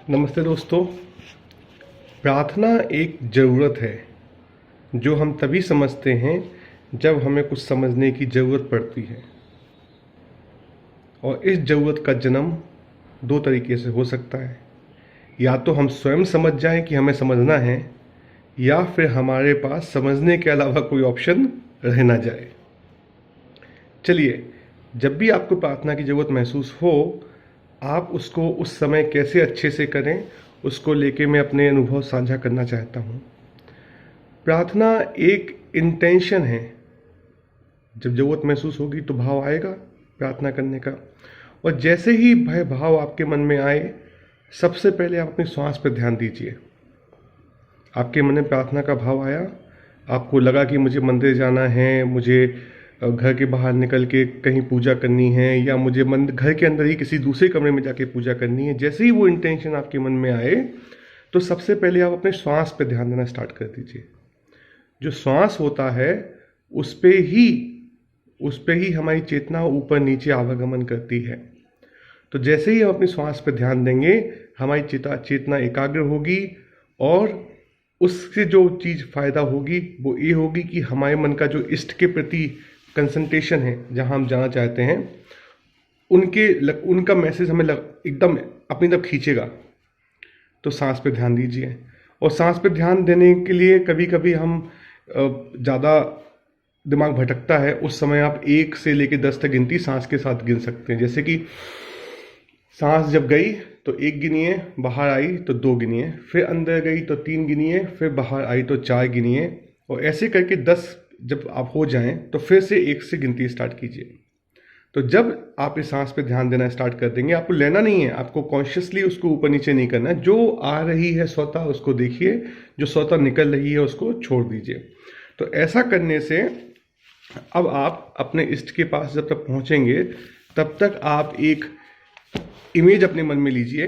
नमस्ते दोस्तों। प्रार्थना एक ज़रूरत है जो हम तभी समझते हैं जब हमें कुछ समझने की ज़रूरत पड़ती है। और इस ज़रूरत का जन्म दो तरीके से हो सकता है। या तो हम स्वयं समझ जाएं कि हमें समझना है, या फिर हमारे पास समझने के अलावा कोई ऑप्शन रह ना जाए। चलिए, जब भी आपको प्रार्थना की ज़रूरत महसूस हो, आप उसको उस समय कैसे अच्छे से करें, उसको लेके मैं अपने अनुभव साझा करना चाहता हूँ। प्रार्थना एक इंटेंशन है। जब ज़रूरत महसूस होगी तो भाव आएगा प्रार्थना करने का। और जैसे ही भय भाव आपके मन में आए, सबसे पहले आप अपनी श्वास पर ध्यान दीजिए। आपके मन में प्रार्थना का भाव आया, आपको लगा कि मुझे मंदिर जाना है, मुझे घर के बाहर निकल के कहीं पूजा करनी है, या मुझे घर के अंदर ही किसी दूसरे कमरे में जाके पूजा करनी है। जैसे ही वो इंटेंशन आपके मन में आए, तो सबसे पहले आप अपने श्वास पे ध्यान देना स्टार्ट कर दीजिए। जो श्वास होता है उस पे ही हमारी चेतना ऊपर नीचे आवागमन करती है। तो जैसे ही हम अपनी श्वास पे ध्यान देंगे, हमारी चेतना एकाग्र होगी, और उससे जो चीज़ फ़ायदा होगी वो ये होगी कि हमारे मन का जो इष्ट के प्रति कंसंट्रेशन है, जहाँ हम जाना चाहते हैं, उनका मैसेज हमें एकदम अपनी तरफ खींचेगा। तो सांस पे ध्यान दीजिए। और सांस पे ध्यान देने के लिए कभी कभी हम ज़्यादा दिमाग भटकता है, उस समय आप 1 से लेकर 10 तक गिनती सांस के साथ गिन सकते हैं। जैसे कि सांस जब गई तो 1 गिनिए, बाहर आई तो 2 गिनिए, फिर अंदर गई तो 3 गिनिए, फिर बाहर आई तो 4 गिनिए। और ऐसे करके 10 जब आप हो जाएं तो फिर से 1 से गिनती स्टार्ट कीजिए। तो जब आप इस सांस पे ध्यान देना स्टार्ट कर देंगे, आपको लेना नहीं है, आपको कॉन्शियसली उसको ऊपर नीचे नहीं करना है। जो आ रही है स्वतः उसको देखिए, जो स्वतः निकल रही है उसको छोड़ दीजिए। तो ऐसा करने से अब आप अपने इष्ट के पास जब तक पहुंचेंगे, तब तक आप एक इमेज अपने मन में लीजिए।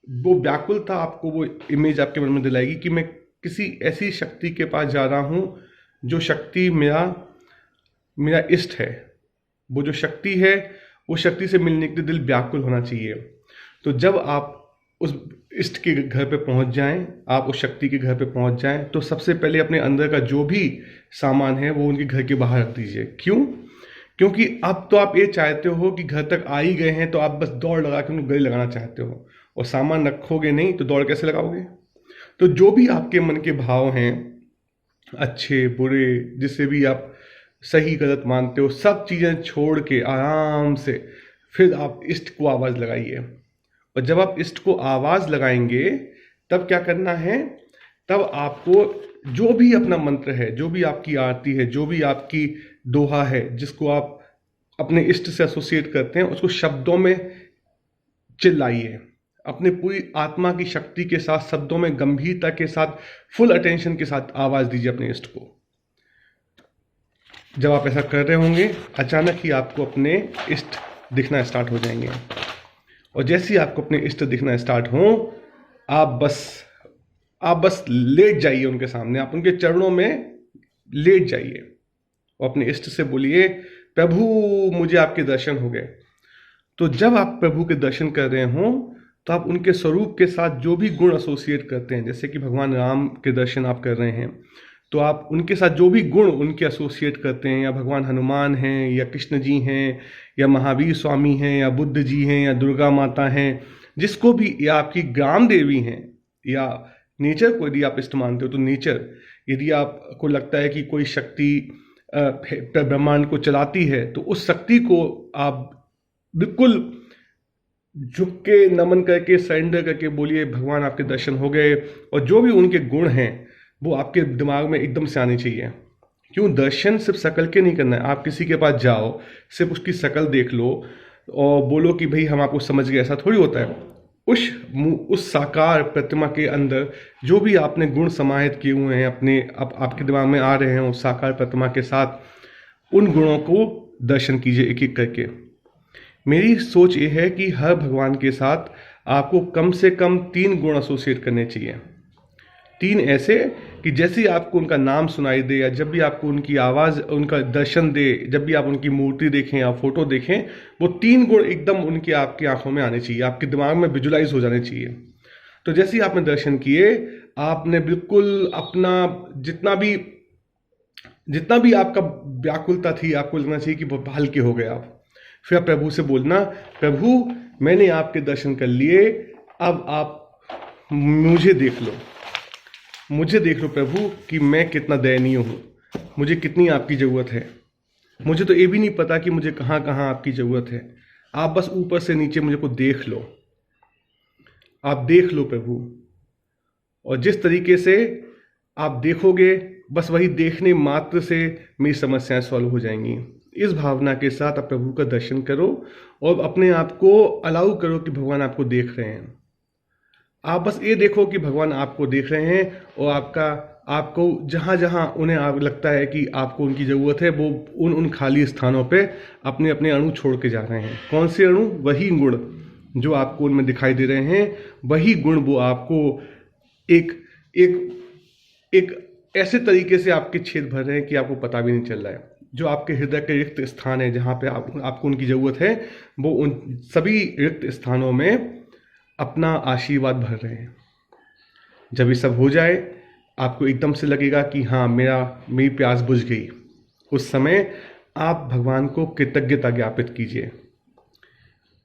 वो व्याकुलता आपको वो इमेज आपके मन में दिलाएगी कि मैं किसी ऐसी शक्ति के पास जा रहा हूँ, जो शक्ति मेरा इष्ट है। वो जो शक्ति है, वो शक्ति से मिलने के लिए दिल व्याकुल होना चाहिए। तो जब आप उस इष्ट के घर पे पहुंच जाएं, आप उस शक्ति के घर पे पहुंच जाएं, तो सबसे पहले अपने अंदर का जो भी सामान है वो उनके घर के बाहर रख दीजिए। क्यों? क्योंकि अब तो आप ये चाहते हो कि घर तक आ ही गए हैं, तो आप बस दौड़ लगा के उनको गले लगाना चाहते हो, और सामान रखोगे नहीं तो दौड़ कैसे लगाओगे? तो जो भी आपके मन के भाव हैं, अच्छे बुरे, जिसे भी आप सही गलत मानते हो, सब चीज़ें छोड़ के आराम से फिर आप इष्ट को आवाज़ लगाइए। और जब आप इष्ट को आवाज़ लगाएंगे, तब क्या करना है? तब आपको जो भी अपना मंत्र है, जो भी आपकी आरती है, जो भी आपकी दोहा है, जिसको आप अपने इष्ट से एसोसिएट करते हैं, उसको शब्दों में चिल्लाइए। अपने पूरी आत्मा की शक्ति के साथ, शब्दों में गंभीरता के साथ, फुल अटेंशन के साथ आवाज़ दीजिए अपने इष्ट को। जब आप ऐसा कर रहे होंगे, अचानक ही आपको अपने इष्ट दिखना स्टार्ट हो जाएंगे। और जैसे ही आपको अपने इष्ट दिखना स्टार्ट हो, आप बस लेट जाइए उनके सामने, आप उनके चरणों में लेट जाइए और अपने इष्ट से बोलिए, प्रभु मुझे आपके दर्शन हो गए। तो जब आप प्रभु के दर्शन कर रहे हों, तो आप उनके स्वरूप के साथ जो भी गुण एसोसिएट करते हैं, जैसे कि भगवान राम के दर्शन आप कर रहे हैं, तो आप उनके साथ जो भी गुण उनके एसोसिएट करते हैं, या भगवान हनुमान हैं, या कृष्ण जी हैं, या महावीर स्वामी हैं, या बुद्ध जी हैं, या दुर्गा माता हैं, जिसको भी, या आपकी ग्राम देवी हैं, या नेचर को यदि आप इष्ट मानते हो तो नेचर, यदि आपको लगता है कि कोई शक्ति ब्रह्मांड को चलाती है, तो उस शक्ति को आप बिल्कुल झुक के नमन करके सरेंडर करके बोलिए, भगवान आपके दर्शन हो गए। और जो भी उनके गुण हैं वो आपके दिमाग में एकदम से आने चाहिए। क्यों? दर्शन सिर्फ शकल के नहीं करना है। आप किसी के पास जाओ, सिर्फ उसकी शकल देख लो और बोलो कि भाई हम आपको समझ गए, ऐसा थोड़ी होता है। उस साकार प्रतिमा के अंदर जो भी आपने गुण समाहित किए हुए हैं, आपके दिमाग में आ रहे हैं, उस साकार प्रतिमा के साथ उन गुणों को दर्शन कीजिए एक एक करके। मेरी सोच ये है कि हर भगवान के साथ आपको कम से कम 3 गुण एसोसिएट करने चाहिए। 3 ऐसे कि जैसे ही आपको उनका नाम सुनाई दे, या जब भी आपको उनकी आवाज़, उनका दर्शन दे, जब भी आप उनकी मूर्ति देखें या फोटो देखें, वो 3 गुण एकदम उनकी आपकी आंखों में आने चाहिए, आपके दिमाग में विजुलाइज हो जाने चाहिए। तो जैसे ही आपने दर्शन किए, आपने बिल्कुल अपना जितना भी आपका व्याकुलता थी, आपको लगना चाहिए कि बहुत हल्के हो गए आप। फिर आप प्रभु से बोलना, प्रभु मैंने आपके दर्शन कर लिए, अब आप मुझे देख लो, मुझे देख लो प्रभु कि मैं कितना दयनीय हूँ, मुझे कितनी आपकी ज़रूरत है। मुझे तो ये भी नहीं पता कि मुझे कहाँ कहाँ आपकी ज़रूरत है। आप बस ऊपर से नीचे मुझे को देख लो, आप देख लो प्रभु। और जिस तरीके से आप देखोगे, बस वही देखने मात्र से मेरी समस्याएं सॉल्व हो जाएंगी। इस भावना के साथ आप प्रभु का दर्शन करो और अपने आप को अलाउ करो कि भगवान आपको देख रहे हैं। आप बस ये देखो कि भगवान आपको देख रहे हैं और आपको जहाँ जहाँ उन्हें लगता है कि आपको उनकी ज़रूरत है, वो उन खाली स्थानों पे अपने अपने अणु छोड़ के जा रहे हैं। कौन से अणु? वही गुण जो आपको उनमें दिखाई दे रहे हैं, वही गुण वो आपको एक एक एक ऐसे तरीके से आपके छेद भर रहे हैं कि आपको पता भी नहीं चल रहा है। जो आपके हृदय के रिक्त स्थान है, जहाँ पे आपको उनकी ज़रूरत है, वो उन सभी रिक्त स्थानों में अपना आशीर्वाद भर रहे हैं। जब ये सब हो जाए, आपको एकदम से लगेगा कि हाँ, मेरी प्यास बुझ गई। उस समय आप भगवान को कृतज्ञता ज्ञापित कीजिए।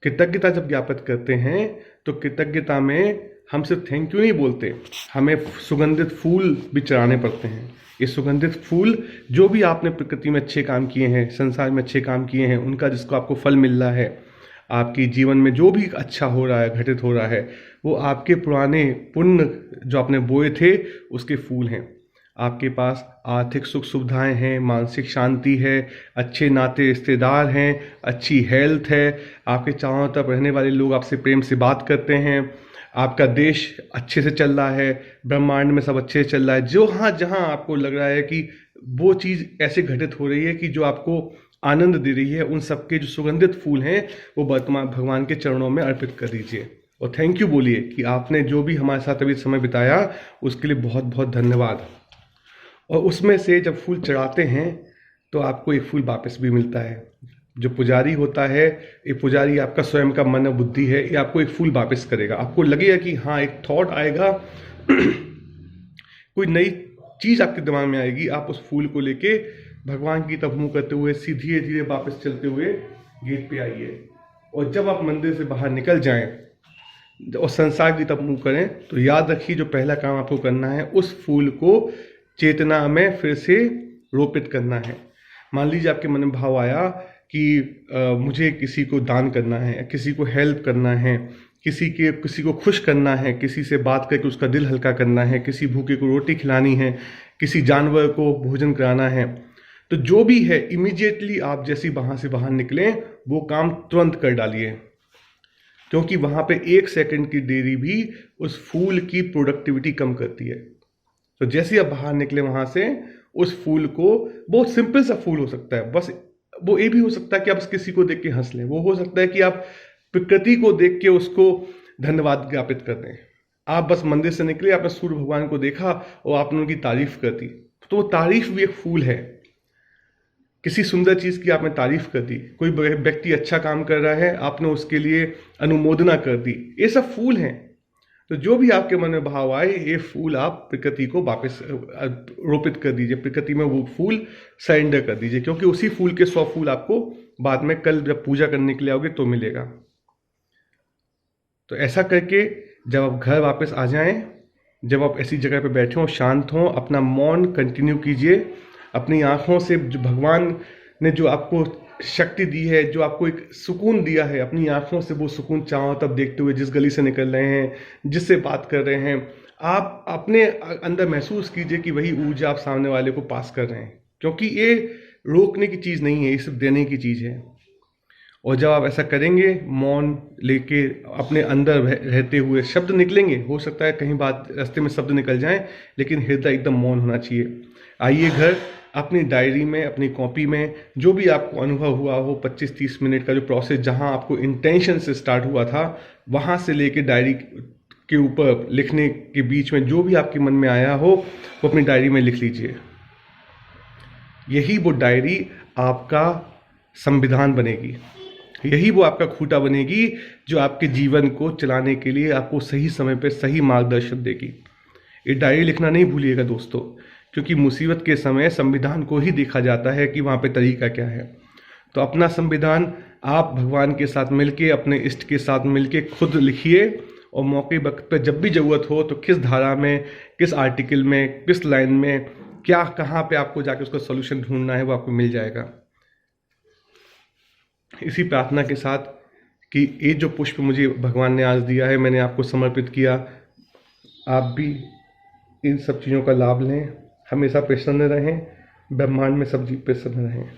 कृतज्ञता जब ज्ञापित करते हैं तो कृतज्ञता में हम सिर्फ थैंक यू नहीं बोलते, हमें सुगंधित फूल भी चढ़ाने पड़ते हैं। ये सुगंधित फूल जो भी आपने प्रकृति में अच्छे काम किए हैं, संसार में अच्छे काम किए हैं, उनका जिसको आपको फल मिल रहा है, आपकी जीवन में जो भी अच्छा हो रहा है, घटित हो रहा है, वो आपके पुराने पुण्य जो आपने बोए थे उसके फूल हैं। आपके पास आर्थिक सुख सुविधाएं हैं, मानसिक शांति है, अच्छे नाते रिश्तेदार हैं, अच्छी हेल्थ है, आपके चारों तरफ रहने वाले लोग आपसे प्रेम से बात करते हैं, आपका देश अच्छे से चल रहा है, ब्रह्मांड में सब अच्छे से चल रहा है। जहाँ आपको लग रहा है कि वो चीज़ ऐसे घटित हो रही है कि जो आपको आनंद दे रही है, उन सबके जो सुगंधित फूल हैं वो वर्तमान भगवान के चरणों में अर्पित कर दीजिए और थैंक यू बोलिए कि आपने जो भी हमारे साथ अभी समय बिताया उसके लिए बहुत बहुत धन्यवाद। और उसमें से जब फूल चढ़ाते हैं तो आपको एक फूल वापस भी मिलता है। जो पुजारी होता है, ये पुजारी आपका स्वयं का मन और बुद्धि है, ये आपको एक फूल वापस करेगा। आपको लगेगा कि हाँ, एक थॉट आएगा कोई नई चीज़ आपके दिमाग में आएगी, आप उस फूल को लेके भगवान की तरफ मुँह करते हुए धीरे धीरे वापस चलते हुए गेट पे आइए। और जब आप मंदिर से बाहर निकल जाएं और संसार की तरफ मुँह करें तो याद रखिए, जो पहला काम आपको करना है, उस फूल को चेतना में फिर से रोपित करना है। मान लीजिए आपके मन में भाव आया कि मुझे किसी को दान करना है, किसी को हेल्प करना है, किसी को खुश करना है, किसी से बात करके उसका दिल हल्का करना है, किसी भूखे को रोटी खिलानी है, किसी जानवर को भोजन कराना है। तो जो भी है, इमीडिएटली आप जैसे वहाँ से बाहर निकलें वो काम तुरंत कर डालिए, क्योंकि वहाँ पे 1 सेकंड की देरी भी उस फूल की प्रोडक्टिविटी कम करती है। तो जैसे आप बाहर निकले वहाँ से, उस फूल को, बहुत सिंपल सा फूल हो सकता है, बस वो ये भी हो सकता है कि आप किसी को देख के हंस लें, वो हो सकता है कि आप प्रकृति को देख के उसको धन्यवाद ज्ञापित कर दें। आप बस मंदिर से निकले, आपने सूर्य भगवान को देखा और आपने उनकी तारीफ कर दी, तो वो तारीफ भी एक फूल है। किसी सुंदर चीज़ की आपने तारीफ कर दी, कोई व्यक्ति अच्छा काम कर रहा है, आपने उसके लिए अनुमोदना कर दी, ये सब फूल हैं। तो जो भी आपके मन में भाव आए, ये फूल आप प्रकृति को वापस रोपित कर दीजिए, प्रकृति में वो फूल सरेंडर कर दीजिए, क्योंकि उसी फूल के 100 फूल आपको बाद में कल जब पूजा करने के लिए आओगे तो मिलेगा। तो ऐसा करके जब आप घर वापस आ जाएं, जब आप ऐसी जगह पे बैठे हों, शांत हों, अपना मौन कंटिन्यू कीजिए। अपनी आँखों से जो भगवान ने जो आपको शक्ति दी है, जो आपको एक सुकून दिया है, अपनी आँखों से वो सुकून चारों तरफ देखते हुए जिस गली से निकल रहे हैं, जिससे बात कर रहे हैं, आप अपने अंदर महसूस कीजिए कि वही ऊर्जा आप सामने वाले को पास कर रहे हैं, क्योंकि ये रोकने की चीज़ नहीं है, ये सिर्फ देने की चीज़ है। और जब आप ऐसा करेंगे, मौन लेके अपने अंदर रहते हुए, शब्द निकलेंगे, हो सकता है कहीं बात रास्ते में शब्द निकल जाएं, लेकिन हृदय एकदम मौन होना चाहिए। आइए घर, अपनी डायरी में, अपनी कॉपी में जो भी आपको अनुभव हुआ हो, 25-30 मिनट का जो प्रोसेस, जहां आपको इंटेंशन से स्टार्ट हुआ था, वहां से लेके डायरी के ऊपर लिखने के बीच में जो भी आपके मन में आया हो वो अपनी डायरी में लिख लीजिए। यही वो डायरी आपका संविधान बनेगी, यही वो आपका खूंटा बनेगी जो आपके जीवन को चलाने के लिए आपको सही समय पे सही मार्गदर्शन देगी। ये डायरी लिखना नहीं भूलिएगा दोस्तों, क्योंकि मुसीबत के समय संविधान को ही देखा जाता है कि वहाँ पे तरीका क्या है। तो अपना संविधान आप भगवान के साथ मिलके, अपने इष्ट के साथ मिलके खुद लिखिए, और मौके वक्त पे जब भी ज़रूरत हो तो किस धारा में, किस आर्टिकल में, किस लाइन में, क्या कहाँ पे आपको जाके उसका सोल्यूशन ढूंढना है वो आपको मिल जाएगा। इसी प्रार्थना के साथ कि ये जो पुष्प मुझे भगवान ने आज दिया है, मैंने आपको समर्पित किया, आप भी इन सब चीज़ों का लाभ लें, हमेशा प्रसन्न रहें, ब्रह्मांड में सब जीव प्रसन्न रहें।